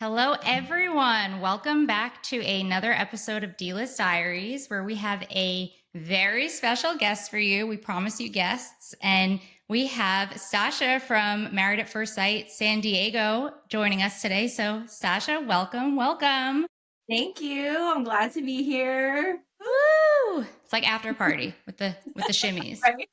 Hello, everyone. Welcome back to another episode of D-List Diaries, where we have a very special guest for you. We promise you guests. And we have Stacia from Married at First Sight San Diego joining us today. So, Stacia, welcome, welcome. Thank you. I'm glad to be here. Woo! It's like after party with the shimmies. Right.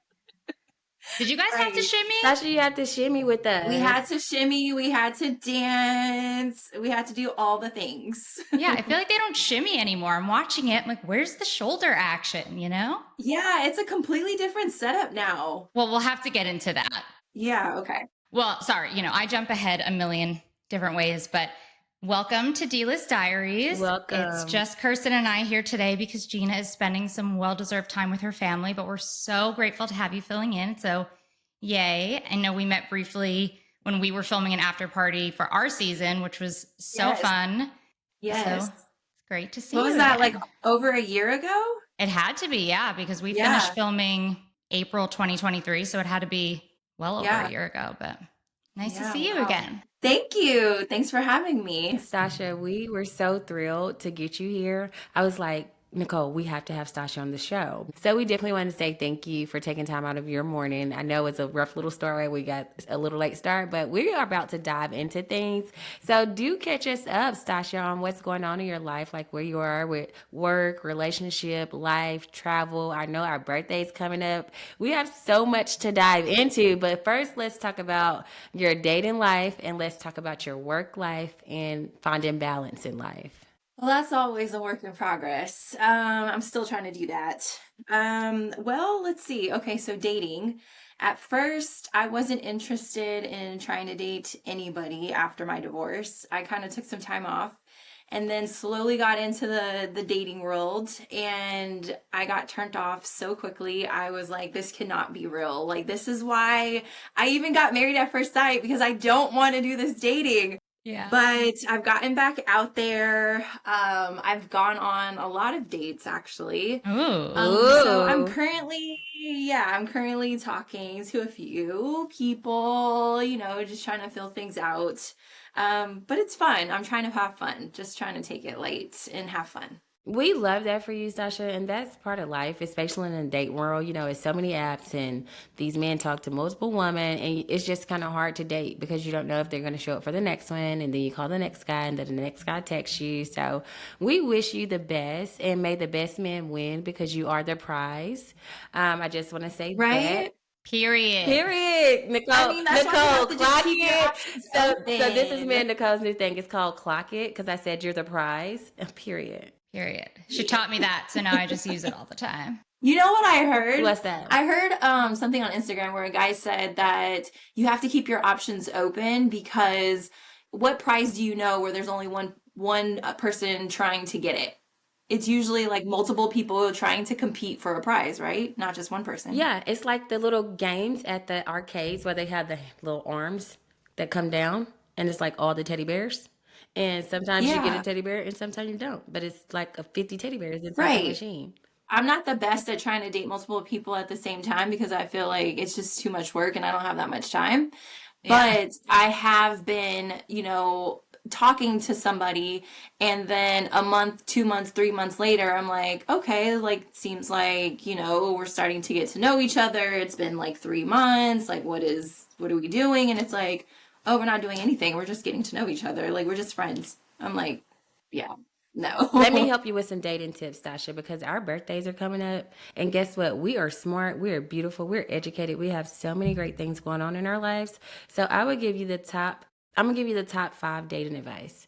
Did you guys have to Right. shimmy? Sasha, you have to shimmy with us. We had to shimmy, we had to dance, we had to do all the things. Yeah, I feel like they don't shimmy anymore. I'm watching it. I'm like, where's the shoulder action, you know? Yeah, it's a completely different setup now. Well, we'll have to get into that. Yeah, okay. Well, sorry, I jump ahead a million different ways, but welcome to D-List Diaries. Welcome. It's just Kirsten and I here today because Gina is spending some well-deserved time with her family, but we're so grateful to have you filling in. So, yay. I know we met briefly when we were filming an after party for our season, which was so fun. Yes. So, it's great to see What you was that, again. like over a year ago? It had to be, yeah, because we Yeah. finished filming April 2023, so it had to be well over a year ago, but nice to see you again. Thank you. Thanks for having me. Sasha, we were so thrilled to get you here. I was like, Nicole, we have to have Stacia on the show. So we definitely want to say thank you for taking time out of your morning. I know it's a rough little story. We got a little late start, but we are about to dive into things. So do catch us up, Stacia, on what's going on in your life, like where you are with work, relationship, life, travel. I know our birthday's coming up. We have so much to dive into, but first let's talk about your dating life and let's talk about your work life and finding balance in life. Well, that's always a work in progress. I'm still trying to do that. Well, let's see. Okay, so dating. At first, I wasn't interested in trying to date anybody after my divorce. I kind of took some time off and then slowly got into the dating world, and I got turned off so quickly. I was like, this cannot be real. Like, this is why I even got married at first sight, because I don't want to do this dating. Yeah. But I've gotten back out there. I've gone on a lot of dates, actually. Ooh. So I'm currently talking to a few people, just trying to fill things out. But it's fun. I'm trying to have fun, just trying to take it light and have fun. We love that for you, Sasha, and that's part of life, especially in the date world. It's so many apps, and these men talk to multiple women, and it's just kind of hard to date because you don't know if they're going to show up for the next one, and then you call the next guy, and then the next guy texts you. So we wish you the best, and may the best men win because you are the prize. I just want to say Right? Period. Nicole, I mean, that's why you have to just clock keep your it. options So this is open. me and Nicole's new thing. It's called Clock It because I said you're the prize. Period. She taught me that, so now I just use it all the time. You know what I heard? What's that? I heard something on Instagram where a guy said that you have to keep your options open, because what prize do you know where there's only one person trying to get it? It's usually like multiple people trying to compete for a prize, right? Not just one person. Yeah, it's like the little games at the arcades where they have the little arms that come down, and it's like all the teddy bears. And sometimes you get a teddy bear, and sometimes you don't. But it's like 50 teddy bears inside the machine. I'm not the best at trying to date multiple people at the same time because I feel like it's just too much work and I don't have that much time. Yeah. But I have been, talking to somebody, and then a month, 2 months, 3 months later, I'm like, okay, like, seems like, we're starting to get to know each other. It's been like 3 months. Like, what are we doing? And it's like, oh, we're not doing anything. We're just getting to know each other. Like, we're just friends. I'm like, yeah, no. Let me help you with some dating tips, Stasha, because our birthdays are coming up. And guess what? We are smart. We are beautiful. We're educated. We have so many great things going on in our lives. So I'm going to give you the top 5 dating advice.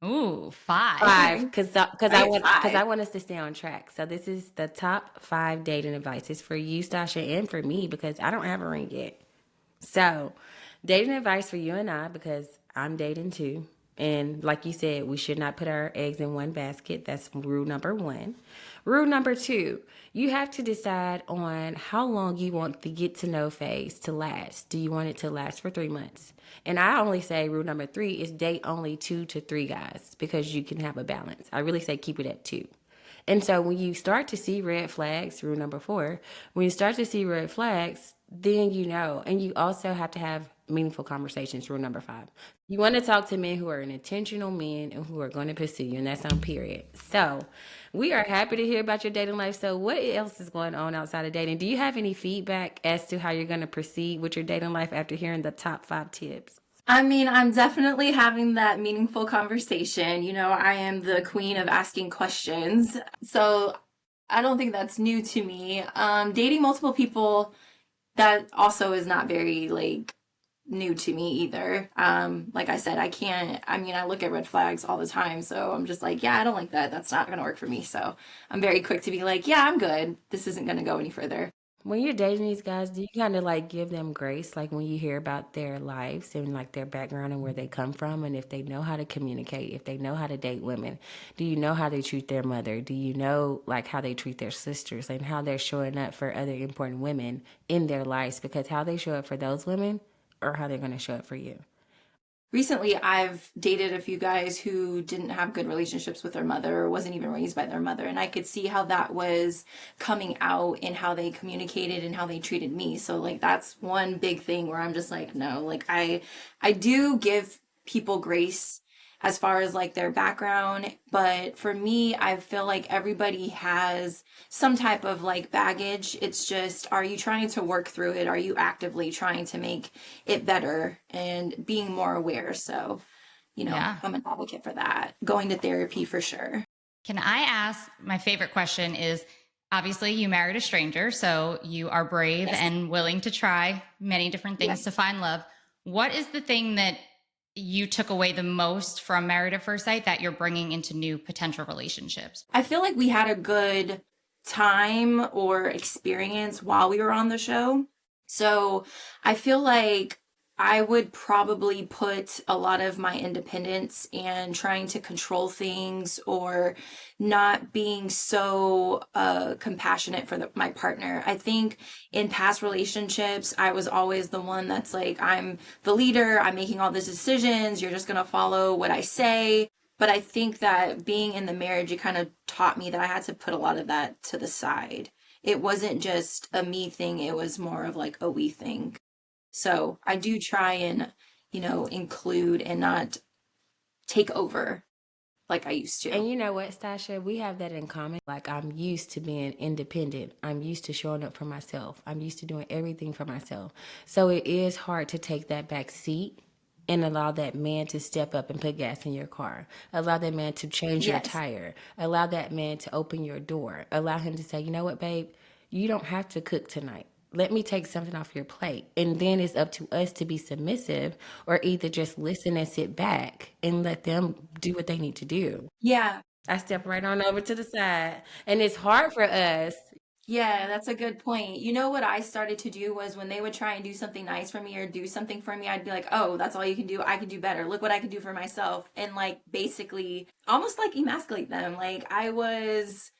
Ooh, 5. 5, because I Five. want us to stay on track. So this is the top 5 dating advice. It's for you, Stasha, and for me because I don't have a ring yet. So dating advice for you and I, because I'm dating too. And like you said, we should not put our eggs in one basket. That's rule number 1. Rule number 2, you have to decide on how long you want the get to know phase to last. Do you want it to last for 3 months? And I only say rule number 3 is date only 2 to 3 guys because you can have a balance. I really say keep it at 2. And so when you start to see red flags, rule number 4, when you start to see red flags, then you know. And you also have to have meaningful conversations. Rule number 5. You want to talk to men who are intentional men and who are going to pursue you, and that's on period. So we are happy to hear about your dating life. So what else is going on outside of dating? Do you have any feedback as to how you're going to proceed with your dating life after hearing the top 5 tips? I mean, I'm definitely having that meaningful conversation. I am the queen of asking questions. So I don't think that's new to me. Dating multiple people, that also is not very like new to me either. Like I said, I mean, I look at red flags all the time. So I'm just like, yeah, I don't like that. That's not going to work for me. So I'm very quick to be like, yeah, I'm good. This isn't going to go any further. When you're dating these guys, do you kind of like give them grace, like when you hear about their lives and like their background and where they come from, and if they know how to communicate, if they know how to date women, do you know how they treat their mother? Do you know like how they treat their sisters and how they're showing up for other important women in their lives? Because how they show up for those women or how they're going to show up for you. Recently, I've dated a few guys who didn't have good relationships with their mother or wasn't even raised by their mother. And I could see how that was coming out in how they communicated and how they treated me. So like that's one big thing where I'm just like, no, like I do give people grace as far as like their background, but for me, I feel like everybody has some type of like baggage. It's just, are you trying to work through it? Are you actively trying to make it better and being more aware? So, Yeah. I'm an advocate for that. Going to therapy for sure. Can I ask? My favorite question is, obviously you married a stranger, so you are brave Yes. and willing to try many different things Yes. to find love. What is the thing that you took away the most from Married at First Sight that you're bringing into new potential relationships? I feel like we had a good time or experience while we were on the show. So I feel like I would probably put a lot of my independence and trying to control things or not being so compassionate for my partner. I think in past relationships, I was always the one that's like, I'm the leader, I'm making all these decisions, you're just going to follow what I say. But I think that being in the marriage, it kind of taught me that I had to put a lot of that to the side. It wasn't just a me thing, it was more of like a we thing. So I do try and, include and not take over like I used to. And you know what, Stasha? We have that in common. Like, I'm used to being independent. I'm used to showing up for myself. I'm used to doing everything for myself. So it is hard to take that back seat and allow that man to step up and put gas in your car. Allow that man to change your Yes. tire. Allow that man to open your door. Allow him to say, you know what, babe? You don't have to cook tonight. Let me take something off your plate. And then it's up to us to be submissive or either just listen and sit back and let them do what they need to do. Yeah. I step right on over to the side. And it's hard for us. Yeah, that's a good point. You know what I started to do was when they would try and do something nice for me or do something for me, I'd be like, "Oh, that's all you can do. I can do better. Look what I can do for myself." And like basically almost like emasculate them. Like I was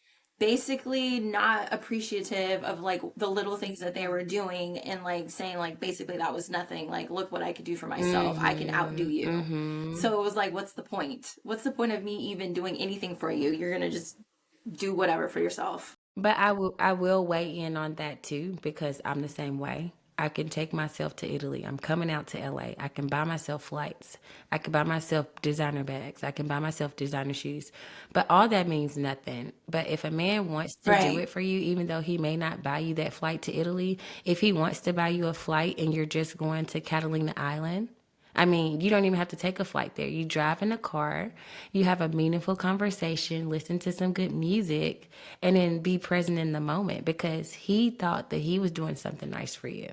basically not appreciative of like the little things that they were doing and like saying like basically that was nothing. Like look what I could do for myself. I can outdo you. Mm-hmm. So it was like, what's the point? What's the point of me even doing anything for you? You're gonna just do whatever for yourself. But I will weigh in on that too because I'm the same way. I can take myself to Italy. I'm coming out to LA. I can buy myself flights. I can buy myself designer bags. I can buy myself designer shoes. But all that means nothing. But if a man wants to do Right. it for you, even though he may not buy you that flight to Italy, if he wants to buy you a flight and you're just going to Catalina Island, I mean, you don't even have to take a flight there. You drive in a car, you have a meaningful conversation, listen to some good music, and then be present in the moment because he thought that he was doing something nice for you.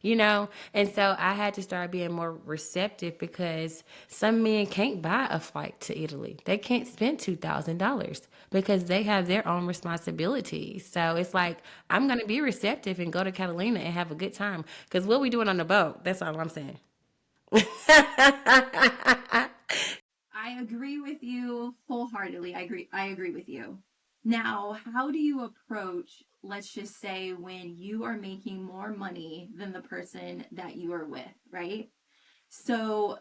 You know, and so I had to start being more receptive because some men can't buy a flight to Italy. They can't spend $2,000 because they have their own responsibilities. So it's like, I'm going to be receptive and go to Catalina and have a good time because what we doing on the boat, that's all I'm saying. I agree with you wholeheartedly. I agree with you. Now, how do you approach, let's just say, when you are making more money than the person that you are with, right? So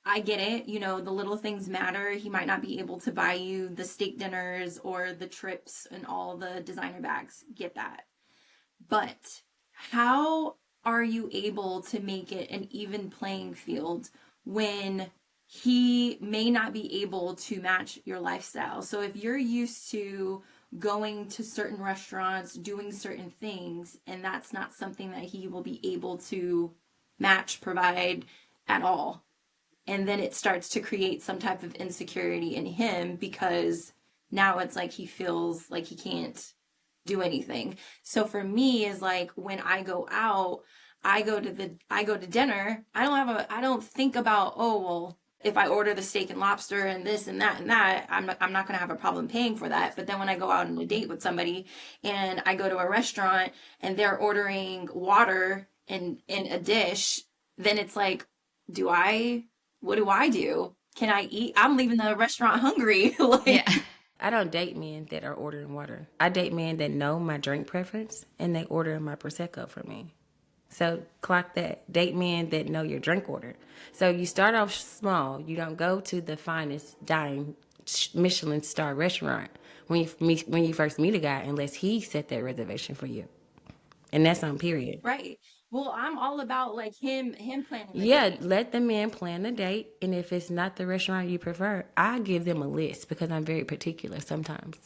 I get it, the little things matter. He might not be able to buy you the steak dinners or the trips and all the designer bags. Get that. But how are you able to make it an even playing field when he may not be able to match your lifestyle? So if you're used to going to certain restaurants, doing certain things, and that's not something that he will be able to match, provide at all, and then it starts to create some type of insecurity in him because now it's like he feels like he can't do anything. So for me is like when I go out, I go to dinner, I don't think about, oh well, if I order the steak and lobster and this and that and that, I'm not going to have a problem paying for that. But then when I go out on a date with somebody and I go to a restaurant and they're ordering water in a dish, then it's like, do I what do I do? Can I eat? I'm leaving the restaurant hungry. Yeah. Like, I don't date men that are ordering water. I date men that know my drink preference and they order my Prosecco for me. So clock that. Date men that know your drink order. So you start off small. You don't go to the finest dime Michelin star restaurant when you first meet a guy unless he set that reservation for you. And that's on period. right. Well, I'm all about like him planning the Yeah, date. let the man plan the date. And if it's not the restaurant you prefer, I give them a list because I'm very particular sometimes.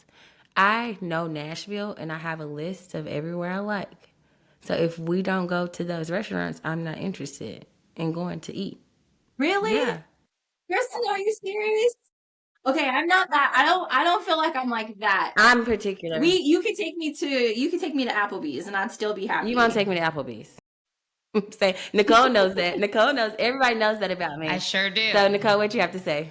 I know Nashville and I have a list of everywhere I like. So if we don't go to those restaurants, I'm not interested in going to eat. Really? Yeah. Kristen, are you serious? Okay, I'm not that. I don't feel like I'm like that. I'm particular. You could take me to Applebee's and I'd still be You won't happy. take me to Applebee's. Say Nicole knows that. Nicole knows. Everybody knows that about me. I sure do. So Nicole, what you have to say?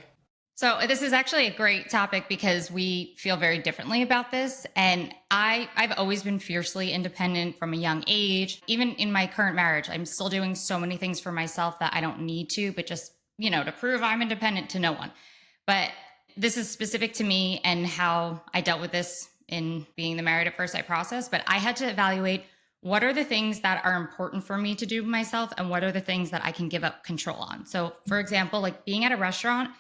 So this is actually a great topic because we feel very differently about this. And I've always been fiercely independent from a young age. Even in my current marriage, I'm still doing so many things for myself that I don't need to, but just, to prove I'm independent to no one. But this is specific to me and how I dealt with this in being the married at first sight process. But I had to evaluate what are the things that are important for me to do myself and what are the things that I can give up control on. So for example, like being at a restaurant,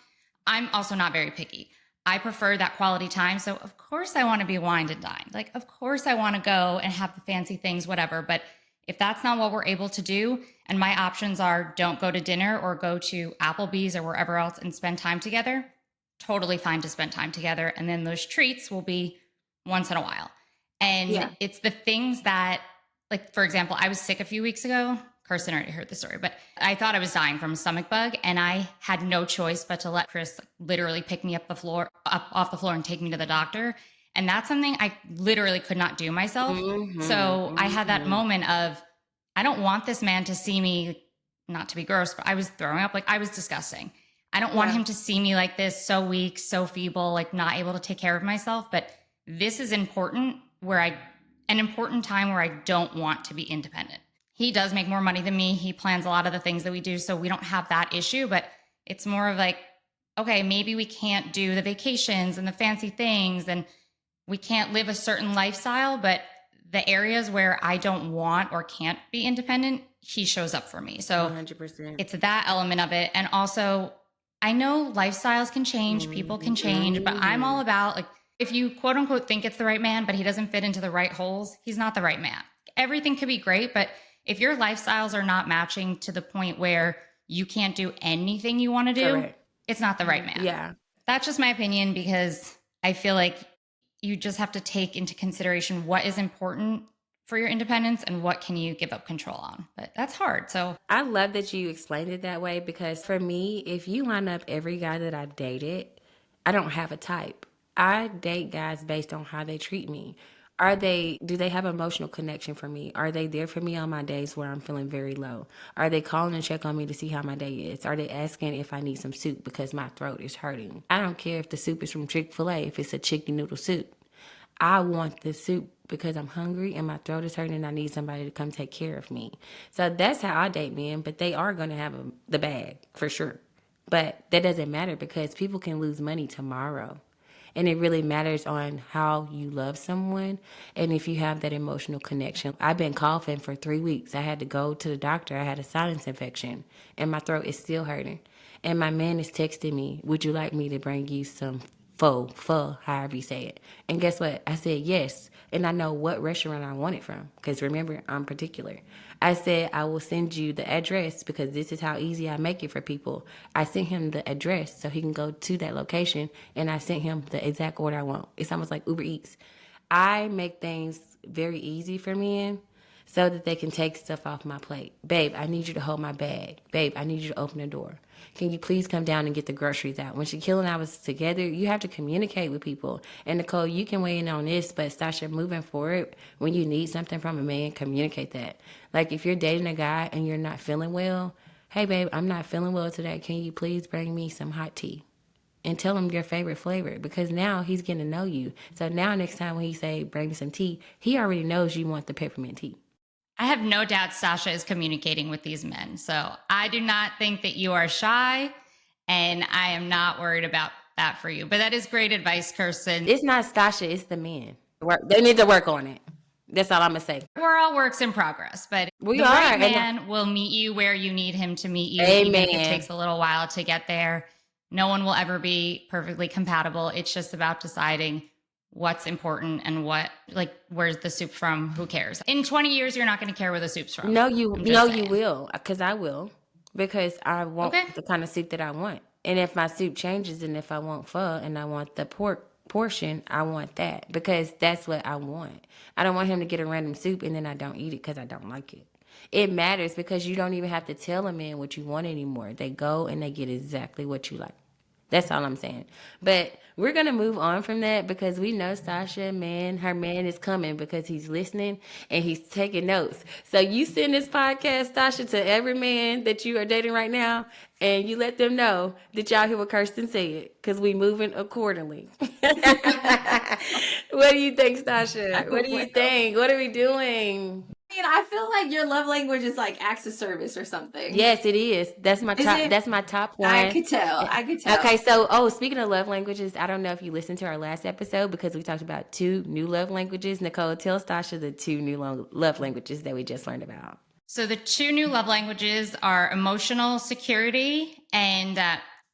I'm also not very picky. I prefer that quality time. So of course I want to be wined and dined. Like, of course I want to go and have the fancy things, whatever. But if that's not what we're able to do, and my options are don't go to dinner or go to Applebee's or wherever else and spend time together, totally fine to spend time together. And then those treats will be once in a while. And Yeah. it's the things that, like, for example, I was sick a few weeks ago. Kirsten already heard the story, but I thought I was dying from a stomach bug, and I had no choice but to let Chris literally pick me up off the floor and take me to the doctor. And that's something I literally could not do myself. So I had that moment of, I don't want this man to see me, not to be gross, but I was throwing up. Like, I was disgusting. I don't want him to see me like this, so weak, so feeble, like not able to take care of myself. But this is important an important time where I don't want to be independent. He does make more money than me. He plans a lot of the things that we do, so we don't have that issue. But it's more of like, okay, maybe we can't do the vacations and the fancy things, and we can't live a certain lifestyle, but the areas where I don't want or can't be independent, he shows up for me. So 100%. it's that element of it. And also, I know lifestyles can change, people can change, but I'm all about, like, if you quote unquote think it's the right man, but he doesn't fit into the right holes, he's not the right man. Everything could be great, but if your lifestyles are not matching to the point where you can't do anything you want to do, Correct. it's not the right man. Yeah. That's just my opinion, because I feel like you just have to take into consideration what is important for your independence and what can you give up control on. But that's hard. So I love that you explained it that way, because for me, if you line up every guy that I dated, I don't have a type. I date guys based on how they treat me. Do they have emotional connection for me? Are they there for me on my days where I'm feeling very low? Are they calling and check on me to see how my day is? Are they asking if I need some soup because my throat is hurting? I don't care if the soup is from Chick-fil-A, if it's a chicken noodle soup. I want the soup because I'm hungry and my throat is hurting and I need somebody to come take care of me. So that's how I date men, but they are going to have the bag for sure. But that doesn't matter because people can lose money tomorrow. And it really matters on how you love someone and if you have that emotional connection. I've been coughing for 3 weeks. I had to go to the doctor. I had a sinus infection and my throat is still hurting. And my man is texting me, would you like me to bring you some pho, however you say it? And guess what? I said yes. And I know what restaurant I want it from because remember, I'm particular. I said, I will send you the address because this is how easy I make it for people. I sent him the address so he can go to that location, and I sent him the exact order I want. It's almost like Uber Eats. I make things very easy for men so that they can take stuff off my plate. Babe, I need you to hold my bag. Babe, I need you to open the door. Can you please come down and get the groceries out? When Shaquille and I was together, you have to communicate with people. And Nicole, you can weigh in on this, but Stacia, moving forward, when you need something from a man, communicate that. Like if you're dating a guy and you're not feeling well, hey babe, I'm not feeling well today. Can you please bring me some hot tea? And tell him your favorite flavor, because now he's getting to know you. So now next time when he say, bring me some tea, he already knows you want the peppermint tea. I have no doubt Stacia is communicating with these men. So I do not think that you are shy, and I am not worried about that for you. But that is great advice, Kirsten. It's not Stacia, it's the men. They need to work on it. That's all I'm going to say. We're all works in progress, but We the are, right and man will meet you where you need him to meet you, Amen. even if it takes a little while to get there. No one will ever be perfectly compatible. It's just about deciding what's important and what, like, where's the soup from? Who cares? In 20 years, you're not going to care where the soup's from. No, you will, because I will, because I want the kind of soup that I want. And if my soup changes, and if I want pho and I want the pork portion, I want that because that's what I want. I don't want him to get a random soup and then I don't eat it because I don't like it. It matters because you don't even have to tell a man what you want anymore. They go and they get exactly what you like. That's all I'm saying. But we're going to move on from that because we know Stacia, man, her man is coming because he's listening and he's taking notes. So you send this podcast, Stacia, to every man that you are dating right now, and you let them know that y'all hear what Kirsten said because we moving accordingly. What do you think, Stacia? What do you think? What are we doing? I feel like your love language is like acts of service or something. Yes, it is. That's my top. That's my top one. I could tell. Okay, so speaking of love languages, I don't know if you listened to our last episode because we talked about 2 new love languages. Nicole, tell Stacia the 2 new love languages that we just learned about. So the 2 new love languages are emotional security and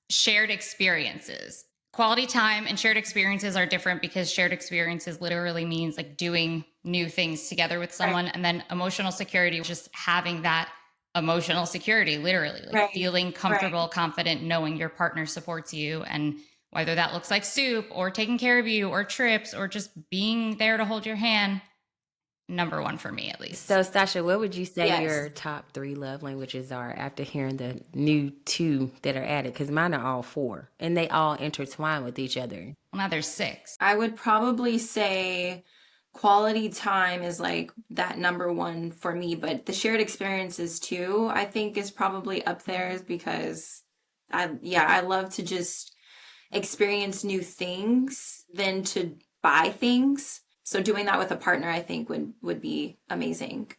shared experiences. Quality time and shared experiences are different because shared experiences literally means like doing new things together with someone. Right. And then emotional security, just having that emotional security, literally like feeling comfortable, confident, knowing your partner supports you. And whether that looks like soup or taking care of you or trips or just being there to hold your hand, number 1 for me at least. So Stacia, what would you say your top 3 love languages are after hearing the new 2 that are added? Because mine are all 4 and they all intertwine with each other. Well, now there's 6. I would probably say quality time is like that number 1 for me, but the shared experiences too, I think is probably up there because I love to just experience new things than to buy things. So doing that with a partner, I think would be amazing.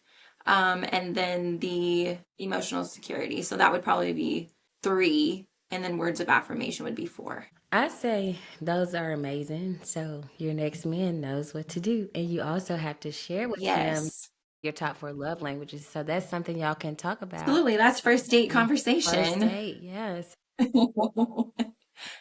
And then the emotional security. So that would probably be 3. And then words of affirmation would be 4. I say those are amazing. So your next man knows what to do. And you also have to share with him your top 4 love languages. So that's something y'all can talk about. Absolutely. That's first date conversation. First date, yes.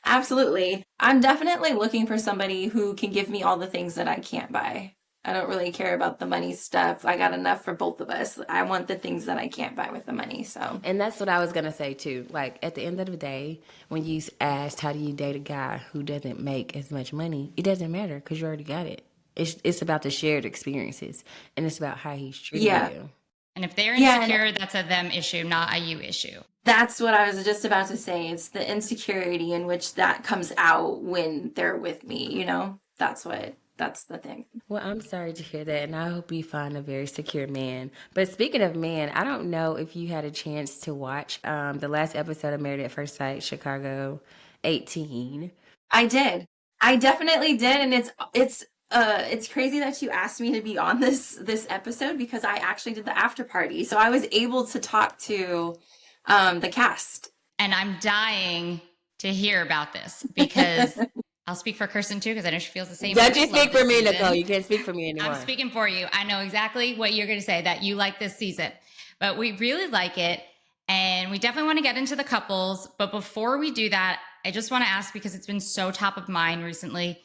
Absolutely. I'm definitely looking for somebody who can give me all the things that I can't buy. I don't really care about the money stuff. I got enough for both of us. I want the things that I can't buy with the money. So, and that's what I was going to say too. Like at the end of the day, when you asked how do you date a guy who doesn't make as much money, it doesn't matter because you already got it. It's about the shared experiences and it's about how he's treating you. And if they're insecure, that's a them issue, not a you issue. That's what I was just about to say. It's the insecurity in which that comes out when they're with me, you know? That's the thing. Well, I'm sorry to hear that, and I hope you find a very secure man. But speaking of men, I don't know if you had a chance to watch the last episode of Married at First Sight, Chicago 18. I did. I definitely did, and it's crazy that you asked me to be on this episode because I actually did the after party, so I was able to talk to the cast. And I'm dying to hear about this because I'll speak for Kirsten too because I know she feels the same. Don't you speak for me, Nicole? You can't speak for me anymore. I'm speaking for you. I know exactly what you're going to say, that you like this season, but we really like it. And we definitely want to get into the couples. But before we do that, I just want to ask, because it's been so top of mind recently,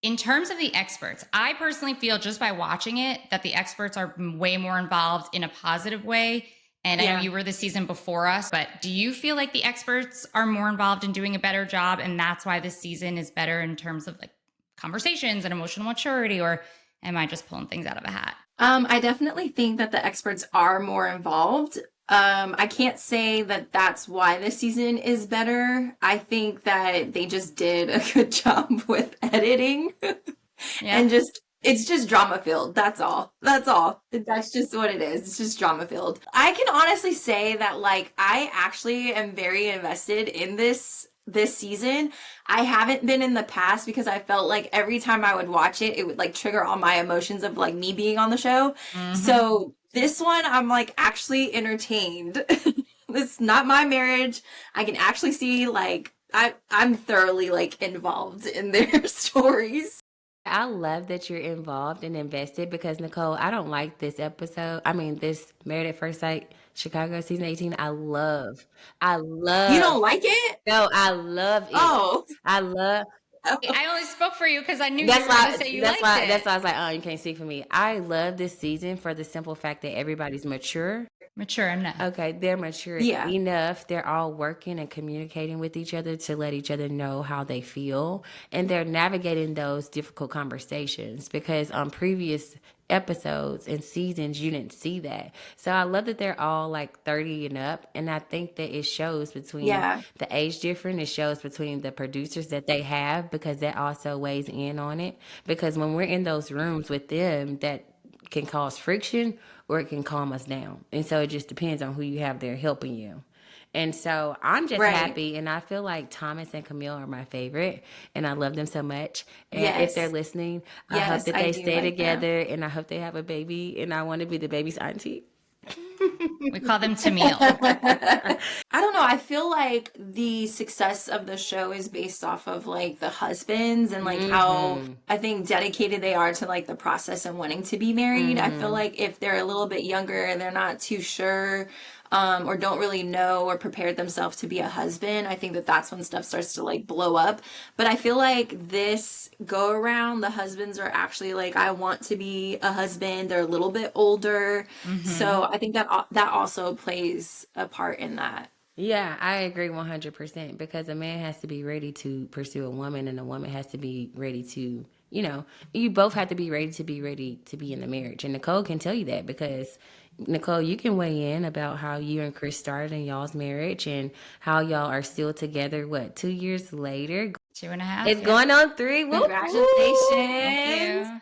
In terms of the experts, I personally feel just by watching it that the experts are way more involved in a positive way. And I know Yeah. you were the season before us, but do you feel like the experts are more involved in doing a better job? And that's why this season is better in terms of like conversations and emotional maturity? Or am I just pulling things out of a hat? I definitely think that the experts are more involved. I can't say that that's why this season is better. I think that they just did a good job with editing. Yeah. And just it's just drama filled. That's all. That's all. That's just what it is. It's just drama filled. I can honestly say that like I actually am very invested in this season. I haven't been in the past because I felt like every time I would watch it, it would like trigger all my emotions of like me being on the show. Mm-hmm. So this one, I'm like actually entertained. It's not my marriage. I can actually see like I'm thoroughly like involved in their stories. I love that you're involved and invested because Nicole, I don't like this episode. I mean, this Married at First Sight Chicago season 18. I You love, don't like it? no, I love it. Oh. I love, I only spoke for you because I knew you were going to say you liked that's it. why I was like, oh, you can't speak for me. I love this season for the simple fact that everybody's mature. Mature enough. Okay, they're mature Yeah. enough. They're all working and communicating with each other to let each other know how they feel. And they're navigating those difficult conversations because on previous episodes and seasons, you didn't see that. So I love that they're all like 30 and up. And I think that it shows between Yeah. the age difference, it shows between the producers that they have because that also weighs in on it. Because when we're in those rooms with them, that can cause friction or it can calm us down. And so it just depends on who you have there helping you. And so I'm just Right. happy, and I feel like Thomas and Camille are my favorite, and I love them so much. And if they're Yes. listening, I hope Yes, that I they do stay like them. together, and I hope they have a baby, and I want to be the baby's auntie. We call them Tamil. I don't know. I feel like the success of the show is based off of like the husbands and like how Mm-hmm. I think dedicated they are to like the process and wanting to be married. I feel Mm-hmm. like if they're a little bit younger and they're not too sure or don't really know or prepared themselves to be a husband, I think that that's when stuff starts to like blow up. But I feel like this go around, the husbands are actually like, I want to be a husband. They're a little bit older. Mm-hmm. So I think that that also plays a part in that. Yeah, I agree 100% because a man has to be ready to pursue a woman and a woman has to be ready to, you both have to be ready to be in the marriage. And Nicole can tell you that because Nicole, you can weigh in about how you and Chris started in y'all's marriage and how y'all are still together, what, 2 years later? 2.5. It's Yeah. going on 3. Woo, woo. Thank Congratulations. you.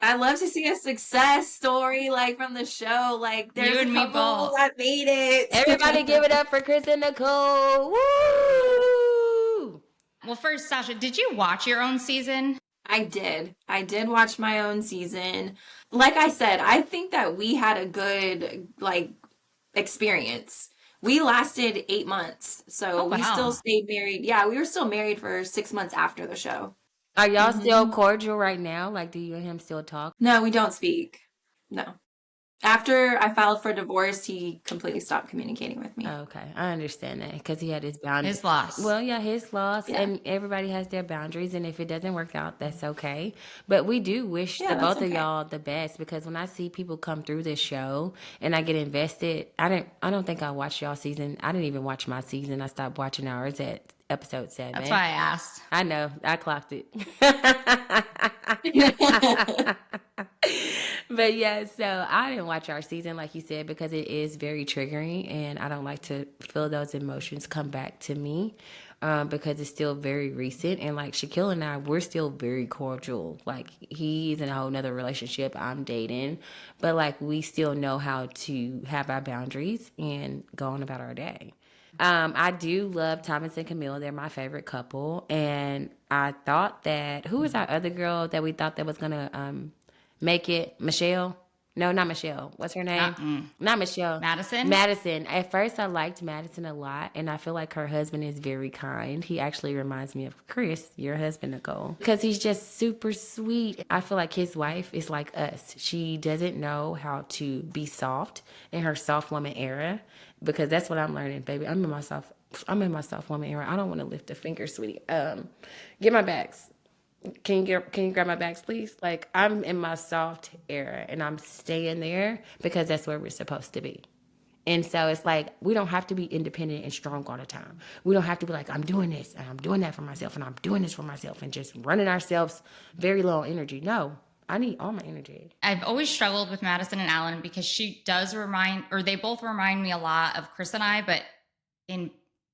I love to see a success story like from the show. Like You there's a and me couple both. that made Everybody give it. it up for Chris and Nicole. Woo! Well, first, Sasha, did you watch your own season? I did. I did watch my own season. Like I said, I think that we had a good like experience. We lasted 8 months, so Oh, we still wow. stayed married. Yeah, we were still married for 6 months after the show. Are y'all still hmm cordial right now? Like, do you and him still talk? No, we don't speak. No. After I filed for divorce, he completely stopped communicating with me. Okay, I understand that because he had his boundary. His loss. Well, yeah, his loss, Yeah. and everybody has their boundaries, and if it doesn't work out, that's okay. But we do wish Yeah, the that's both of okay. y'all the best because when I see people come through this show and I get invested, I don't think I watched y'all season. I didn't even watch my season. I stopped watching ours at episode That's 7. why I asked. I know, I clocked it. But yeah, so I didn't watch our season, like you said, because it is very triggering, and I don't like to feel those emotions come back to me because it's still very recent. And like Shaquille and I, we're still very cordial. Like he's in a whole nother relationship I'm dating, but like we still know how to have our boundaries and go on about our day. I do love Thomas and Camille. They're my favorite couple. And I thought that, who was our other girl that we thought that was going to make it? Michelle? No, not Michelle. What's her name? Mm. Not Michelle. Madison? Madison. At first, I liked Madison a lot, and I feel like her husband is very kind. He actually reminds me of Chris, your husband, Nicole, because he's just super sweet. I feel like his wife is like us. She doesn't know how to be soft in her soft woman era, because that's what I'm learning, baby. I'm in my soft woman era. I don't want to lift a finger, sweetie. Get my bags. Can you grab my bags, please? Like, I'm in my soft era and I'm staying there because that's where we're supposed to be. And so it's like, we don't have to be independent and strong all the time. We don't have to be like, I'm doing this and I'm doing that for myself and I'm doing this for myself and just running ourselves very low on energy. No, I need all my energy. I've always struggled with Madison and Alan because she does they both remind me a lot of Chris and I, but in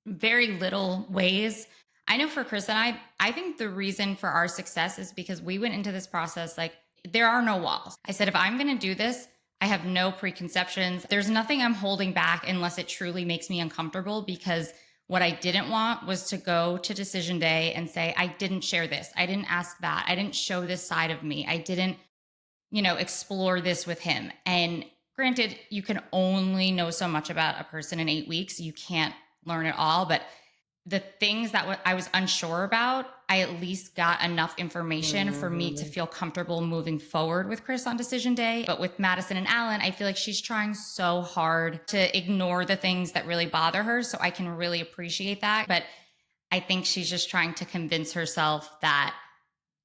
very little ways. I know for Chris and I think the reason for our success is because we went into this process like there are no walls. I said, if I'm going to do this, I have no preconceptions. There's nothing I'm holding back unless it truly makes me uncomfortable, because what I didn't want was to go to decision day and say, I didn't share this. I didn't ask that. I didn't show this side of me. I didn't, explore this with him. And granted, you can only know so much about a person in 8 weeks. You can't learn it all, but the things that I was unsure about, I at least got enough information for me to feel comfortable moving forward with Chris on decision day. But with Madison and Alan, I feel like she's trying so hard to ignore the things that really bother her. So I can really appreciate that. But I think she's just trying to convince herself that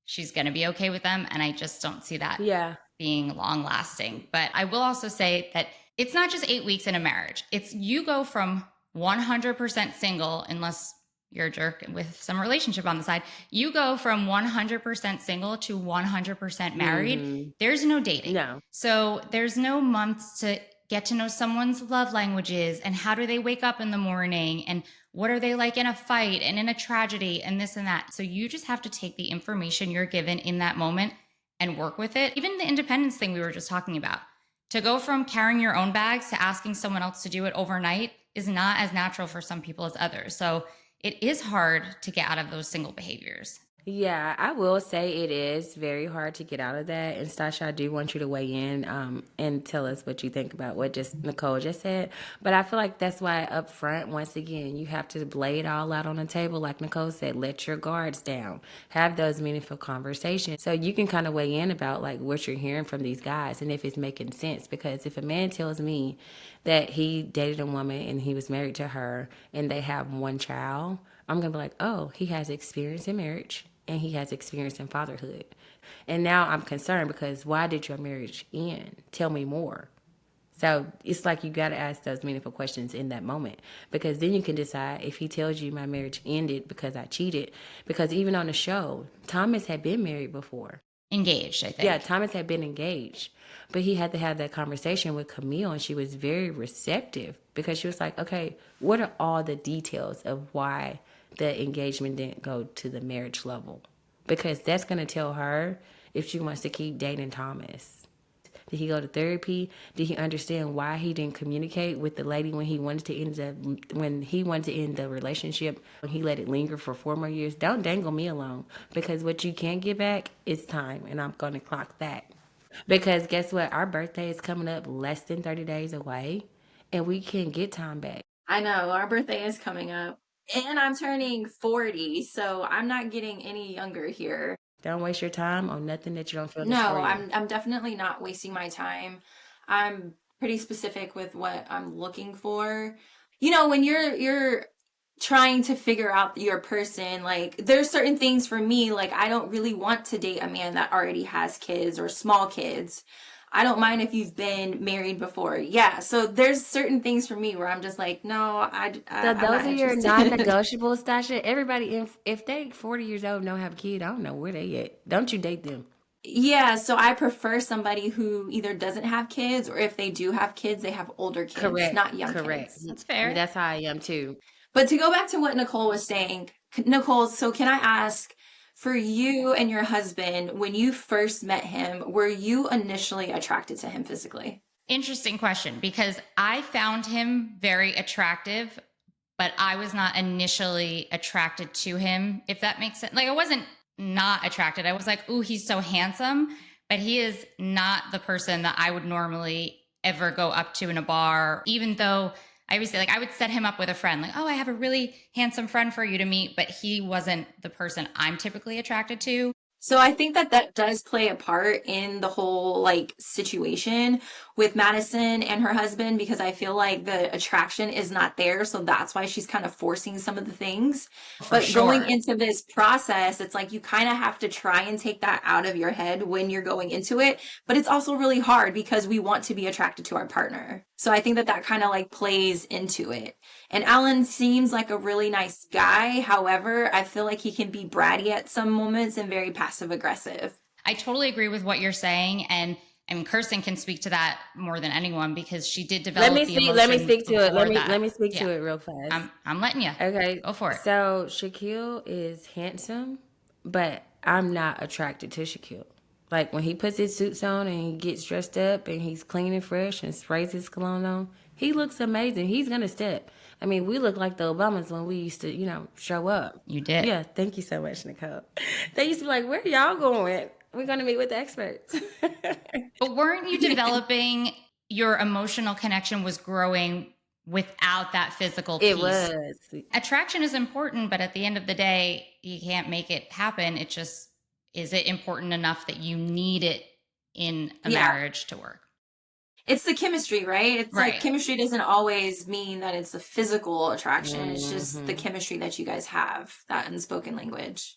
she's going to be okay with them. And I just don't see that being long lasting. But I will also say that it's not just 8 weeks in a marriage. It's you go from 100% single, unless you're a jerk with some relationship on the side. You go from 100% single to 100% married. There's no dating. No. So there's no months to get to know someone's love languages and how do they wake up in the morning and what are they like in a fight and in a tragedy and this and that. So you just have to take the information you're given in that moment and work with it. Even the independence thing we were just talking about. To go from carrying your own bags to asking someone else to do it overnight is not as natural for some people as others. So it is hard to get out of those single behaviors. Yeah, I will say it is very hard to get out of that. And Stacia, I do want you to weigh in and tell us what you think about what just Nicole just said. But I feel like that's why up front, once again, you have to lay it all out on the table. Like Nicole said, let your guards down. Have those meaningful conversations. So you can kind of weigh in about like what you're hearing from these guys and if it's making sense. Because if a man tells me that he dated a woman and he was married to her and they have one child, I'm going to be like, oh, he has experience in marriage and he has experience in fatherhood. And now I'm concerned because why did your marriage end? Tell me more. So it's like you got to ask those meaningful questions in that moment, because then you can decide if he tells you my marriage ended because I cheated. Because even on the show, Thomas had been married before. Engaged, I think. Yeah, Thomas had been engaged. But he had to have that conversation with Camille, and she was very receptive because she was like, okay, what are all the details of why the engagement didn't go to the marriage level? Because that's going to tell her if she wants to keep dating Thomas. Did he go to therapy? Did he understand why he didn't communicate with the lady when he wanted to end the relationship? When he let it linger for 4 more years? Don't dangle me alone, because what you can't get back is time, and I'm going to clock that. Because guess what? Our birthday is coming up less than 30 days away, and we can't get time back. I know, our birthday is coming up. And I'm turning 40, so I'm not getting any younger here. Don't waste your time on nothing that you don't feel is No, for you. I'm definitely not wasting my time. I'm pretty specific with what I'm looking for. You know, when you're trying to figure out your person, like there's certain things for me, like I don't really want to date a man that already has kids or small kids. I don't mind if you've been married before. Yeah, so there's certain things for me where I'm just like, no, So I'm those not are your interested. non-negotiables, Stasha. Everybody, if they 40 years old and don't have a kid, I don't know where they at. Don't you date them? Yeah, so I prefer somebody who either doesn't have kids, or if they do have kids, they have older kids, Correct. not young Correct. kids. That's fair. That's how I am too. But to go back to what Nicole was saying, Nicole, so can I ask, for you and your husband, when you first met him, were you initially attracted to him physically? Interesting question, because I found him very attractive, but I was not initially attracted to him, if that makes sense. Like I wasn't not attracted. I was like, ooh, he's so handsome, but he is not the person that I would normally ever go up to in a bar, even though I would say, like, I would set him up with a friend, like, oh, I have a really handsome friend for you to meet, but he wasn't the person I'm typically attracted to. So I think that that does play a part in the whole like situation with Madison and her husband because I feel like the attraction is not there. So that's why she's kind of forcing some of the things. For But going sure. into this process, it's like you kind of have to try and take that out of your head when you're going into it. But it's also really hard because we want to be attracted to our partner. So I think that that kind of like plays into it. And Alan seems like a really nice guy. However, I feel like he can be bratty at some moments and very passive aggressive. I totally agree with what you're saying. And I mean, Kirsten can speak to that more than anyone because she did Let me develop the speak. Let me emotion speak to it. before that. Let me speak Yeah, to it real fast. I'm letting you Okay, go for it. so Shaquille is handsome, but I'm not attracted to Shaquille. Like when he puts his suits on and he gets dressed up and he's clean and fresh and sprays his cologne on, he looks amazing. He's gonna step. I mean, we look like the Obamas when we used to, show up. You did. Yeah, thank you so much, Nicole. They used to be like, "Where y'all going? We're gonna meet with the experts." But weren't you developing your emotional connection was growing without that physical It piece? was. Attraction is important, but at the end of the day, you can't make it happen. It just is it important enough that you need it in a Yeah. marriage to work? It's the chemistry, right? It's like Right. chemistry doesn't always mean that it's a physical attraction. It's just the Mhm. chemistry that you guys have, that unspoken language.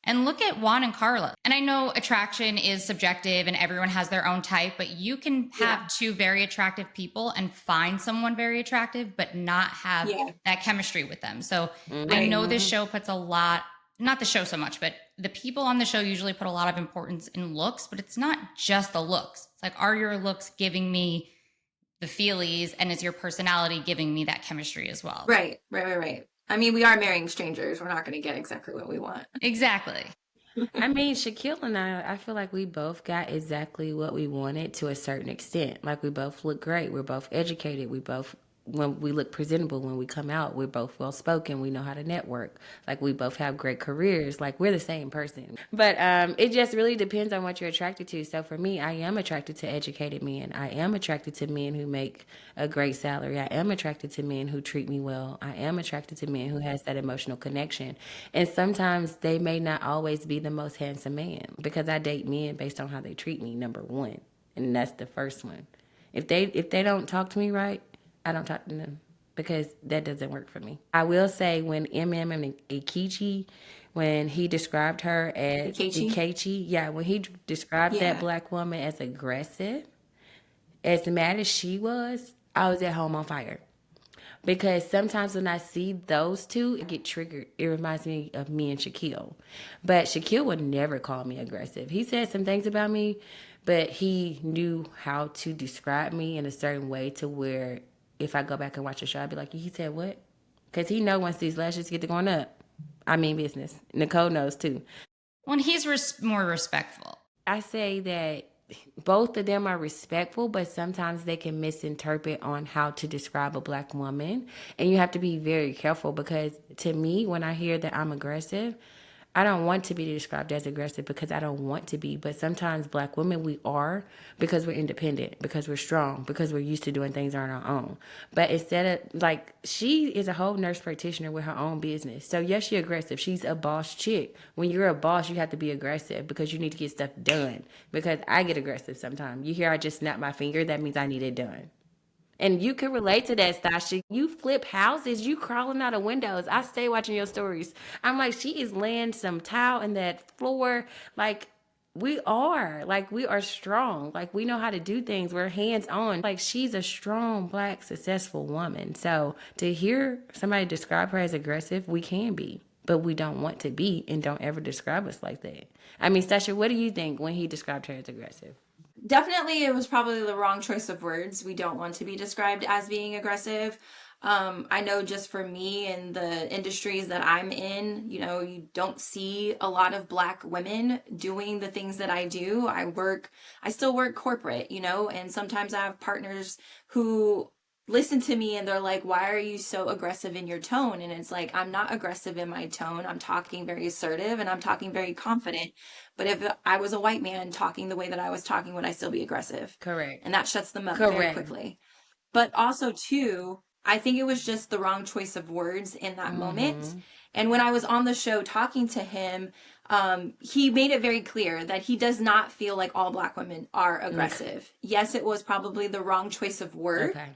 And look at Juan and Carla. And I know attraction is subjective and everyone has their own type, but you can Yeah. have two very attractive people and find someone very attractive, but not have Yeah. that chemistry with them. So I Right. know this Mhm. show puts a lot, not the show so much, but the people on the show usually put a lot of importance in looks, but it's not just the looks. It's like, are your looks giving me the feelies and is your personality giving me that chemistry as well? Right. I mean, we are marrying strangers. We're not going to get exactly what we want. Exactly. I mean, Shaquille and I feel like we both got exactly what we wanted to a certain extent. Like we both look great. We're both educated. When we look presentable when we come out, we're both well spoken. We know how to network. Like we both have great careers. Like we're the same person. But it just really depends on what you're attracted to. So for me, I am attracted to educated men. I am attracted to men who make a great salary. I am attracted to men who treat me well. I am attracted to men who has that emotional connection. And sometimes they may not always be the most handsome man because I date men based on how they treat me, number one. And that's the first one. If they don't talk to me right, I don't talk to them because that doesn't work for me. I will say when and Ikichi, when he described her as Akechi? Ikechi, yeah, when he described that Yeah. black woman as aggressive, as mad as she was, I was at home on fire. Because sometimes when I see those two, I get triggered. It reminds me of me and Shaquille. But Shaquille would never call me aggressive. He said some things about me, but he knew how to describe me in a certain way to where if I go back and watch the show, I'd be like, he said what? Because he know once these lashes get to going up, I mean business. Nicole knows too. When he's more respectful. I say that both of them are respectful, but sometimes they can misinterpret on how to describe a black woman. And you have to be very careful because to me, when I hear that I'm aggressive, I don't want to be described as aggressive because I don't want to be. But sometimes black women, we are because we're independent, because we're strong, because we're used to doing things on our own. But instead of like, she is a whole nurse practitioner with her own business. So yes, she's aggressive. She's a boss chick. When you're a boss, you have to be aggressive because you need to get stuff done. Because I get aggressive sometimes. You hear I just snap my finger, that means I need it done. And you can relate to that, Stasha. You flip houses, you crawling out of windows. I stay watching your stories. I'm like, she is laying some tile in that floor. Like, we are strong. Like, we know how to do things. We're hands on. Like, she's a strong, black, successful woman. So to hear somebody describe her as aggressive, we can be, but we don't want to be and don't ever describe us like that. I mean, Stasha, what do you think when he described her as aggressive? Definitely, it was probably the wrong choice of words. We don't want to be described as being aggressive. I know just for me and the industries that I'm in, you don't see a lot of black women doing the things that I do. I still work corporate, and sometimes I have partners who listen to me and they're like, why are you so aggressive in your tone? And it's like, I'm not aggressive in my tone. I'm talking very assertive and I'm talking very confident. But if I was a white man talking the way that I was talking, would I still be aggressive? Correct. And that shuts them up very Correct. quickly. But also, too, I think it was just the wrong choice of words in that moment. Mm-hmm. And when I was on the show talking to him, he made it very clear that he does not feel like all Black women are aggressive. Yes, it was probably the wrong choice of word. Okay.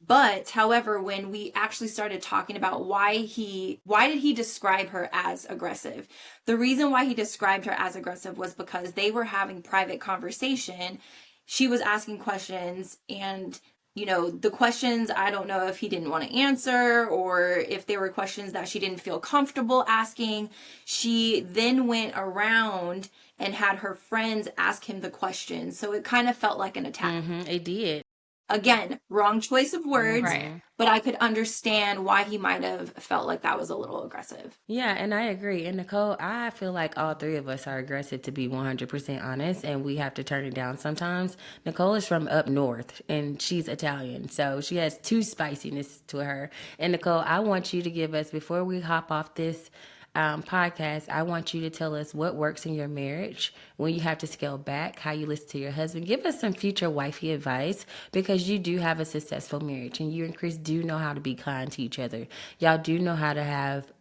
But however, when we actually started talking about why did he describe her as aggressive? The reason why he described her as aggressive was because they were having private conversation. She was asking questions, and the questions, I don't know if he didn't want to answer or if they were questions that she didn't feel comfortable asking. She then went around and had her friends ask him the questions. So it kind of felt like an attack. Mm-hmm. It did. Again, wrong choice of words, Right. Mm-hmm. but I could understand why he might have felt like that was a little aggressive. Yeah, and I agree. And Nicole, I feel like all three of us are aggressive, to be 100% honest, and we have to turn it down sometimes. Nicole is from up north and she's Italian, so she has two spiciness to her. And Nicole, I want you to give us, before we hop off this podcast, I want you to tell us what works in your marriage, when you have to scale back, how you listen to your husband. Give us some future wifey advice, because you do have a successful marriage and you and Chris do know how to be kind to each other. Y'all do know how to have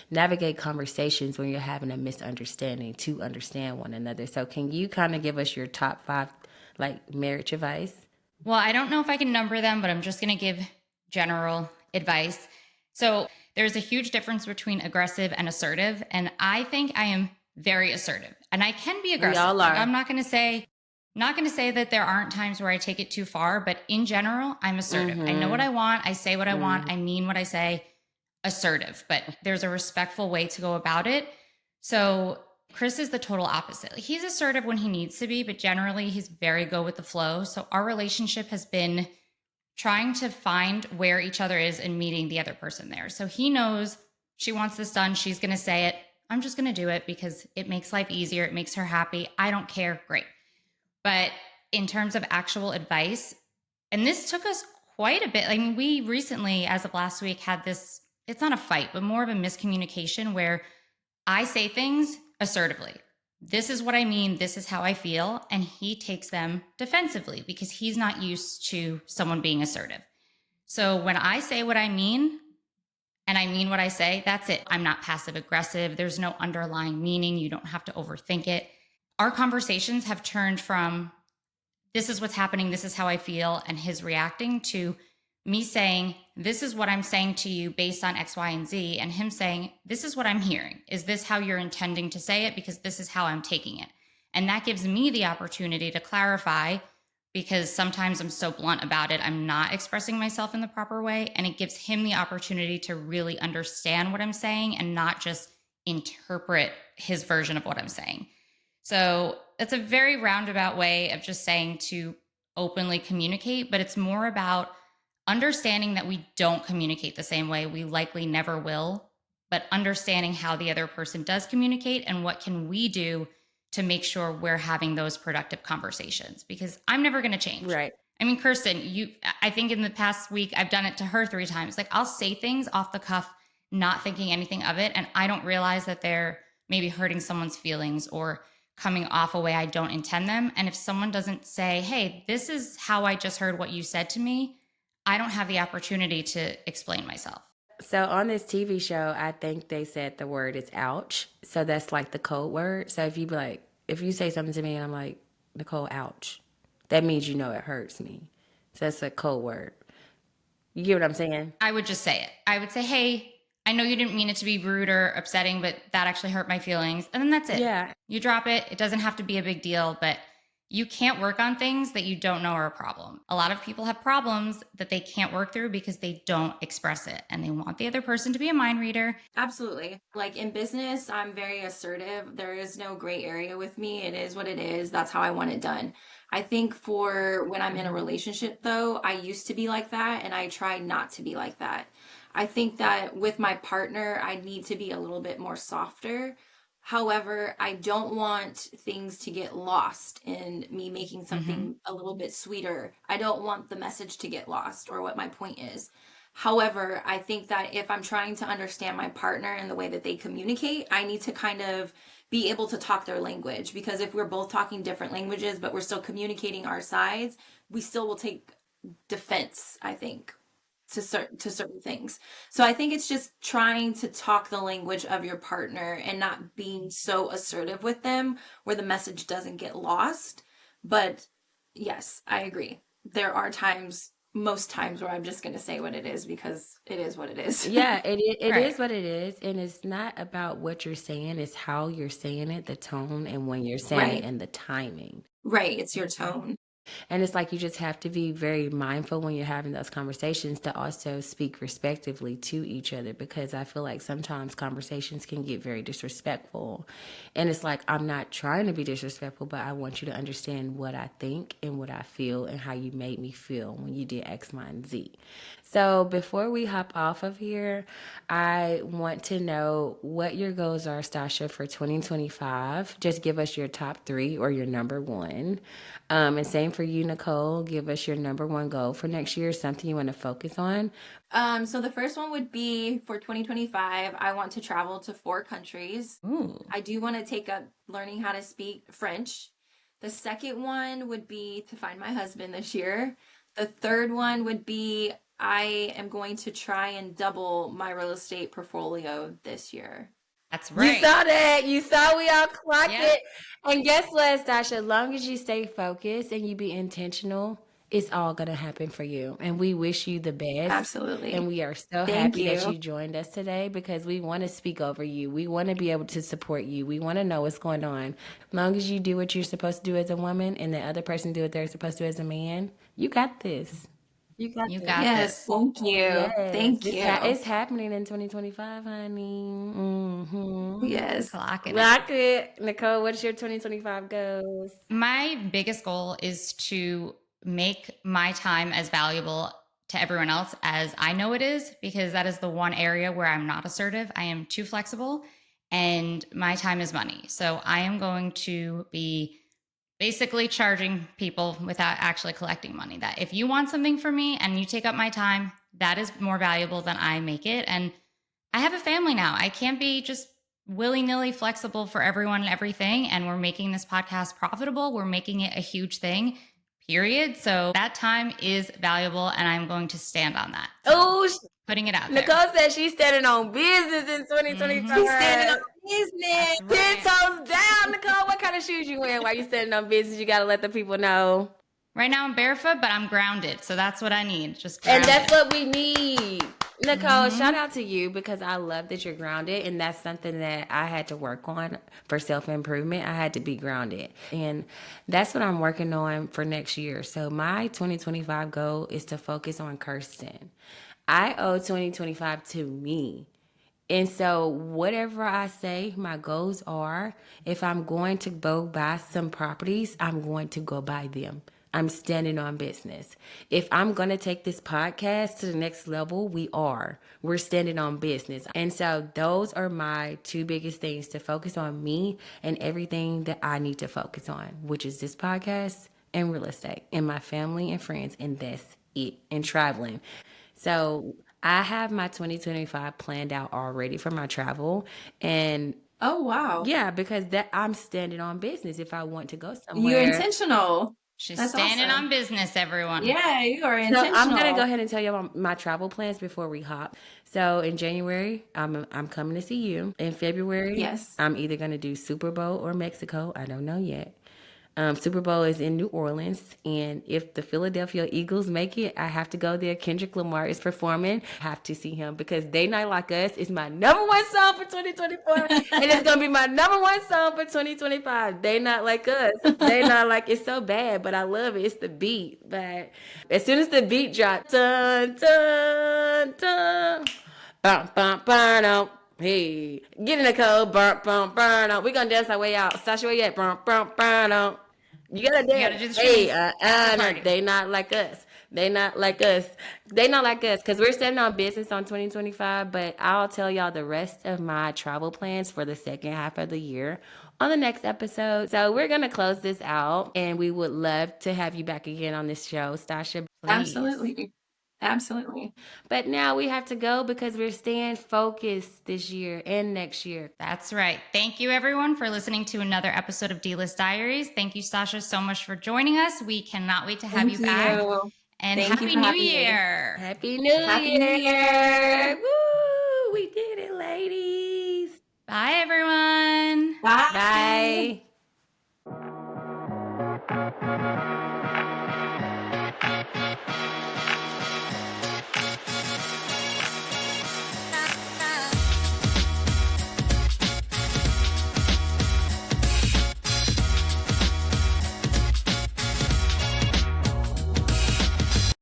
navigate conversations when you're having a misunderstanding to understand one another. So can you kind of give us your top 5 like marriage advice? Well, I don't know if I can number them, but I'm just going to give general advice. So there's a huge difference between aggressive and assertive. And I think I am very assertive, and I can be aggressive. all Like, are. I'm not going to say that there aren't times where I take it too far, but in general, I'm assertive. I know what I want. I say what I want. I mean what I say. Assertive, but there's a respectful way to go about it. So Chris is the total opposite. He's assertive when he needs to be, but generally he's very go with the flow. So our relationship has been trying to find where each other is and meeting the other person there. So he knows she wants this done. She's going to say it. I'm just going to do it because it makes life easier. It makes her happy. I don't care. Great. But in terms of actual advice, and this took us quite a bit. I mean, we recently, as of last week, had this, it's not a fight, but more of a miscommunication where I say things assertively. This is what I mean. This is how I feel. And he takes them defensively because he's not used to someone being assertive. So when I say what I mean, and I mean what I say, that's it. I'm not passive aggressive. There's no underlying meaning. You don't have to overthink it. Our conversations have turned from this is what's happening, this is how I feel, and his reacting to me saying, this is what I'm saying to you based on X, Y, and Z, and him saying, this is what I'm hearing. Is this how you're intending to say it? Because this is how I'm taking it. And that gives me the opportunity to clarify, because sometimes I'm so blunt about it, I'm not expressing myself in the proper way. And it gives him the opportunity to really understand what I'm saying and not just interpret his version of what I'm saying. So it's a very roundabout way of just saying to openly communicate, but it's more about understanding that we don't communicate the same way. We likely never will, but understanding how the other person does communicate and what can we do to make sure we're having those productive conversations, because I'm never going to change. Right. I mean, Kirsten, I think in the past week, I've done it to her 3 times. Like, I'll say things off the cuff, not thinking anything of it. And I don't realize that they're maybe hurting someone's feelings or coming off a way I don't intend them. And if someone doesn't say, hey, this is how I just heard what you said to me, I don't have the opportunity to explain myself. So on this TV show, I think they said the word is ouch. So that's like the code word. So if you say something to me and I'm like, Nicole, ouch, that means you know it hurts me. So that's a code word. You get what I'm saying? I would just say it. I would say, hey, I know you didn't mean it to be rude or upsetting, but that actually hurt my feelings. And then that's it. Yeah. You drop it. It doesn't have to be a big deal, but you can't work on things that you don't know are a problem. A lot of people have problems that they can't work through because they don't express it and they want the other person to be a mind reader. Absolutely. Like in business, I'm very assertive. There is no gray area with me. It is what it is. That's how I want it done. I think for when I'm in a relationship, though, I used to be like that and I try not to be like that. I think that with my partner, I need to be a little bit more softer. However, I don't want things to get lost in me making something a little bit sweeter. I don't want the message to get lost or what my point is. However, I think that if I'm trying to understand my partner and the way that they communicate, I need to kind of be able to talk their language, because if we're both talking different languages, but we're still communicating our sides, we still will take defense, I think. to certain things. So I think it's just trying to talk the language of your partner and not being so assertive with them where the message doesn't get lost. But yes, I agree. There are times, most times, where I'm just going to say what it is because it is what it is. Yeah, it Right. is what it is, and it's not about what you're saying, it's how you're saying it, the tone, and when you're saying it, Right. and the timing. Right. It's your tone. And it's like you just have to be very mindful when you're having those conversations to also speak respectively to each other, because I feel like sometimes conversations can get very disrespectful. And it's like, I'm not trying to be disrespectful, but I want you to understand what I think and what I feel and how you made me feel when you did X, Y, and Z. So before we hop off of here, I want to know what your goals are, Stacia, for 2025. Just give us your top three or your number one. And same for you, Nicole. Give us your number one goal for next year, something you want to focus on. So the first one would be for 2025, I want to travel to 4 countries. Ooh. I do want to take up learning how to speak French. The second one would be to find my husband this year. The third one would be I am going to try and double my real estate portfolio this year. That's You right. saw that. You saw we all clocked Yeah. it. And guess what, Stasha? As long as you stay focused and you be intentional, it's all going to happen for you. And we wish you the best. Absolutely. And we are so Thank happy that you. you joined us today, because we want to speak over you. We want to be able to support you. We want to know what's going on. As long as you do what you're supposed to do as a woman and the other person do what they're supposed to do as a man, you got this. You got You this. got Yes, this. thank you. Yes, Thank you. it's happening in 2025, honey. Mm-hmm. Yes. Clocking it. Rock it. Nicole, what's your 2025 goals? My biggest goal is to make my time as valuable to everyone else as I know it is, because that is the one area where I'm not assertive. I am too flexible, and my time is money. So I am going to be basically charging people without actually collecting money. That if you want something from me and you take up my time, that is more valuable than I make it. And I have a family now. I can't be just willy-nilly flexible for everyone and everything. And we're making this podcast profitable. We're making it a huge thing, period. So that time is valuable, and I'm going to stand on that. So Oh, putting it out Nicole there. said she's standing on business in 2025. She's standing on business. That's 10 right. toes down, Nicole. What kind of shoes you wearing while you standing on business? You got to let the people know. Right now I'm barefoot, but I'm grounded. So that's what I need. Just And grounded. that's what we need. Nicole, shout out to you, because I love that you're grounded. And that's something that I had to work on for self-improvement. I had to be grounded. And that's what I'm working on for next year. So my 2025 goal is to focus on Kirsten. I owe 2025 to me. And so, whatever I say, my goals are, if I'm going to go buy some properties, I'm going to go buy them. I'm standing on business. If I'm going to take this podcast to the next level, we are. We're standing on business. And so, those are my two biggest things: to focus on me and everything that I need to focus on, which is this podcast and real estate and my family and friends. And that's it, and traveling. So I have my 2025 planned out already for my travel. And Oh, wow. yeah, because that I'm standing on business if I want to go You're somewhere. intentional. She's That's standing awesome. on business, everyone. Yeah, you are So intentional. I'm gonna go ahead and tell you my travel plans before we hop. So in January, I'm coming to see you. In February, Yes. I'm either gonna do Super Bowl or Mexico. I don't know yet. Super Bowl is in New Orleans, and if the Philadelphia Eagles make it, I have to go there. Kendrick Lamar is performing. I have to see him, because They Not Like Us is my number one song for 2024, and it's gonna be my number one song for 2025. They Not Like Us. They Not Like, it's so bad, but I love it. It's the beat. But as soon as the beat drops, dun dun dun, bum bum bum. Hey, get in the code, burn, burn, burn. We gonna dance our way out. Sasha, where you at? Burn, burn, burn. You gotta You dance. gotta do the Hey, shimmy after the party. they not like us. They not like us. They not like us, because we're standing on business on 2025. But I'll tell y'all the rest of my travel plans for the second half of the year on the next episode. So we're gonna close this out, and we would love to have you back again on this show, Stasha. Please. Absolutely. Absolutely. But now we have to go, because we're staying focused this year and next year. That's right. Thank you, everyone, for listening to another episode of D-List Diaries. Thank you, Stacia, so much for joining us. We cannot wait to have Thank you back. you. And Thank you Happy for New having me. Year. Happy New Happy New Year! Year. Woo!